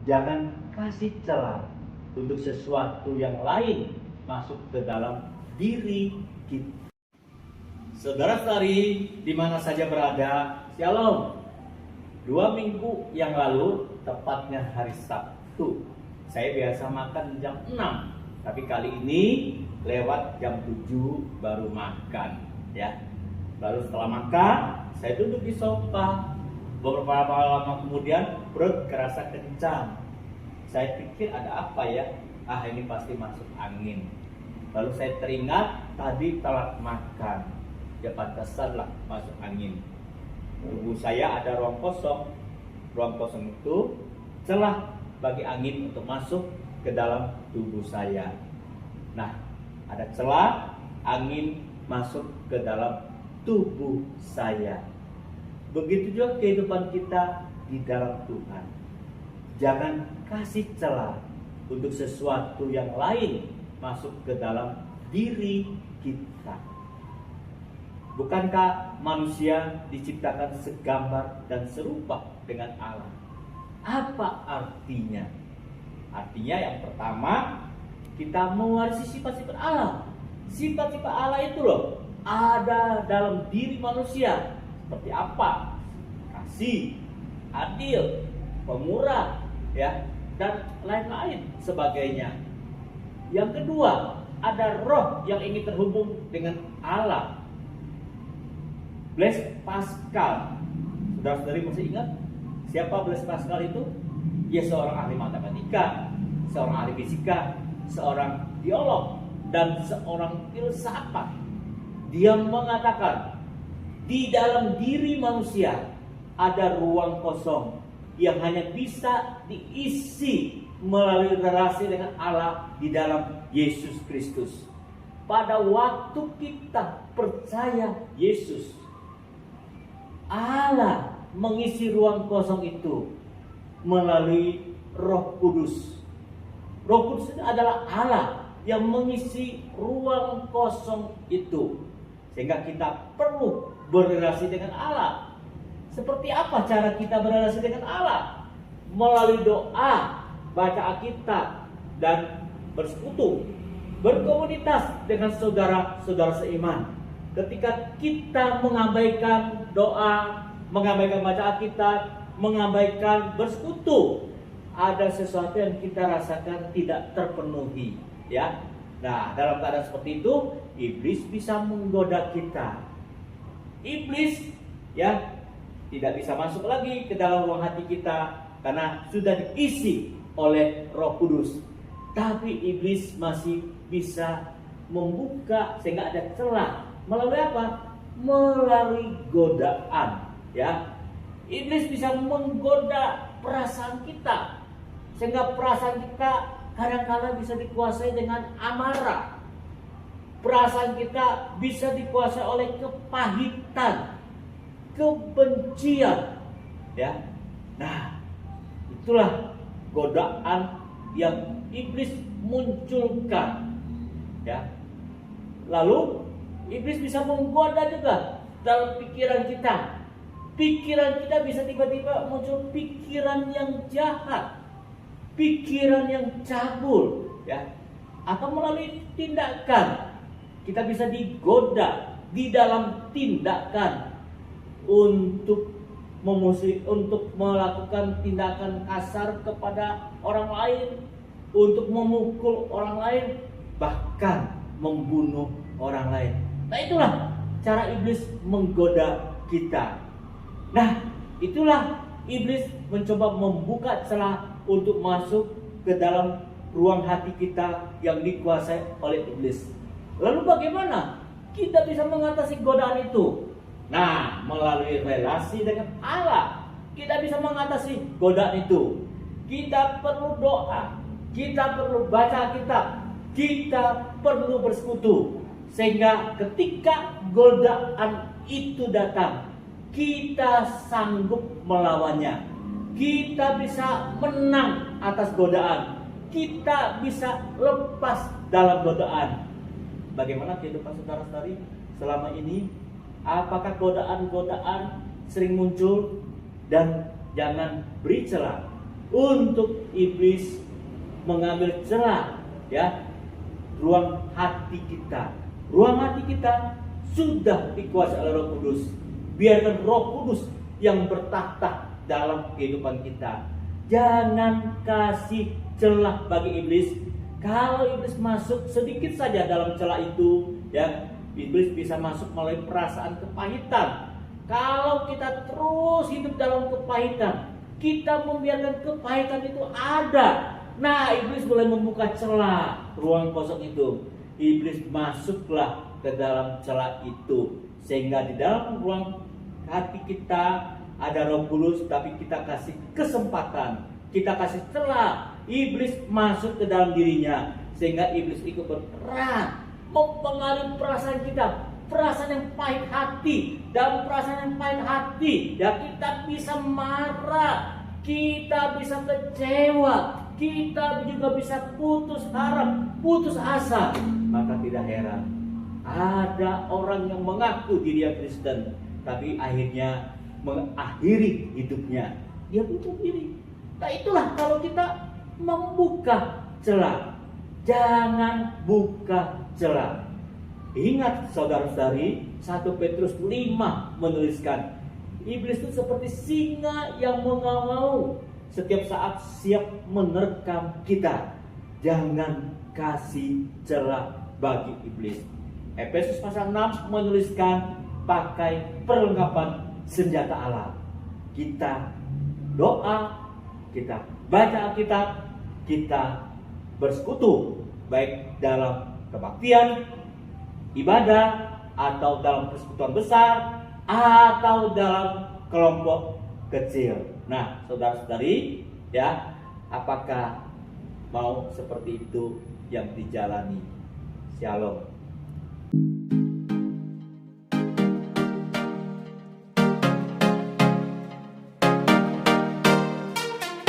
Jangan kasih celah untuk sesuatu yang lain masuk ke dalam diri kita. Saudara-saudari, di mana saja berada, Shalom. 2 minggu yang lalu, tepatnya hari Sabtu, saya biasa makan jam 6, tapi kali ini lewat jam 7 baru makan, ya. Lalu setelah makan, saya duduk di sofa. Beberapa lama kemudian perut kerasa kencang. Saya pikir ada apa ya? Ini pasti masuk angin. Lalu saya teringat tadi telat makan. Ya pantasanlah masuk angin. Tubuh saya ada ruang kosong. Ruang kosong itu celah bagi angin untuk masuk ke dalam tubuh saya. Nah, ada celah angin masuk ke dalam tubuh saya. Begitu juga kehidupan kita di dalam Tuhan. Jangan kasih celah untuk sesuatu yang lain masuk ke dalam diri kita. Bukankah manusia diciptakan segambar dan serupa dengan Allah? Apa artinya? Artinya yang pertama, kita mewarisi sifat-sifat Allah. Sifat-sifat Allah itu loh ada dalam diri manusia. Seperti apa? Kasih, adil, pemurah, ya, dan lain-lain sebagainya. Yang kedua, ada roh yang ingin terhubung dengan Allah. Blaise Pascal, saudara-saudari masih ingat siapa Blaise Pascal itu? Dia seorang ahli matematika, seorang ahli fisika, seorang biolog, dan seorang filsafat. Dia mengatakan di dalam diri manusia ada ruang kosong yang hanya bisa diisi melalui relasi dengan Allah di dalam Yesus Kristus. Pada waktu kita percaya Yesus, Allah mengisi ruang kosong itu melalui Roh Kudus. Roh Kudus itu adalah Allah yang mengisi ruang kosong itu, sehingga kita perlu berrelasi dengan Allah. Seperti apa cara kita berrelasi dengan Allah? Melalui doa, baca Alkitab, dan bersekutu, berkomunitas dengan saudara-saudara seiman. Ketika kita mengabaikan doa, mengabaikan baca Alkitab, mengabaikan bersekutu, ada sesuatu yang kita rasakan tidak terpenuhi, ya. Nah, dalam keadaan seperti itu, iblis bisa menggoda kita. Iblis, ya, tidak bisa masuk lagi ke dalam ruang hati kita karena sudah diisi oleh Roh Kudus. Tapi iblis masih bisa membuka sehingga ada celah. Melalui apa? Melalui godaan, ya. Iblis bisa menggoda perasaan kita sehingga perasaan kita kadang-kadang bisa dikuasai dengan amarah. Perasaan kita bisa dikuasai oleh kepahitan, kebencian, ya. Nah, itulah godaan yang iblis munculkan, ya. Lalu iblis bisa menggoda juga dalam pikiran kita. Pikiran kita bisa tiba-tiba muncul pikiran yang jahat, pikiran yang cabul, ya. Atau melalui tindakan kita bisa digoda di dalam tindakan untuk melakukan tindakan kasar kepada orang lain, untuk memukul orang lain, bahkan membunuh orang lain. Nah, itulah cara iblis menggoda kita. Nah, itulah iblis mencoba membuka celah untuk masuk ke dalam ruang hati kita yang dikuasai oleh iblis. Lalu bagaimana kita bisa mengatasi godaan itu? Nah, melalui relasi dengan Allah, kita bisa mengatasi godaan itu. Kita perlu doa, kita perlu baca Alkitab, kita perlu bersekutu. Sehingga ketika godaan itu datang, kita sanggup melawannya. Kita bisa menang atas godaan. Kita bisa lepas dalam godaan. Bagaimana kehidupan saudara-saudari selama ini? Apakah godaan-godaan sering muncul? Dan jangan beri celah untuk iblis mengambil celah, ya, ruang hati kita. Ruang hati kita sudah dikuasai oleh Roh Kudus. Biarkan Roh Kudus yang bertahta dalam kehidupan kita. Jangan kasih celah bagi iblis. Kalau iblis masuk sedikit saja dalam celah itu, ya, iblis bisa masuk melalui perasaan kepahitan. Kalau kita terus hidup dalam kepahitan, kita membiarkan kepahitan itu ada, nah iblis mulai membuka celah ruang kosong itu. Iblis masuklah ke dalam celah itu, sehingga di dalam ruang hati kita ada Roh Kudus, tapi kita kasih kesempatan, kita kasih celah iblis masuk ke dalam dirinya, sehingga iblis ikut berperan mempengaruhi perasaan kita, perasaan yang pahit hati. Dalam perasaan yang pahit hati, ya, kita bisa marah, kita bisa kecewa, kita juga bisa putus harap, putus asa. Maka tidak heran ada orang yang mengaku dirinya Kristen, tapi akhirnya mengakhiri hidupnya dia bunuh diri. Nah, itulah kalau kita membuka celah. Jangan buka celah. Ingat saudara-saudari, 1 Petrus 5 menuliskan, iblis itu seperti singa yang mengau-ngau, setiap saat siap menerkam kita. Jangan kasih celah bagi iblis. Efesus pasal 6 menuliskan, pakai perlengkapan senjata Allah. Kita doa, kita baca Alkitab, kita bersekutu baik dalam kebaktian, ibadah, atau dalam persekutuan besar, atau dalam kelompok kecil. Nah, saudara-saudari, ya, apakah mau seperti itu yang dijalani? Shalom.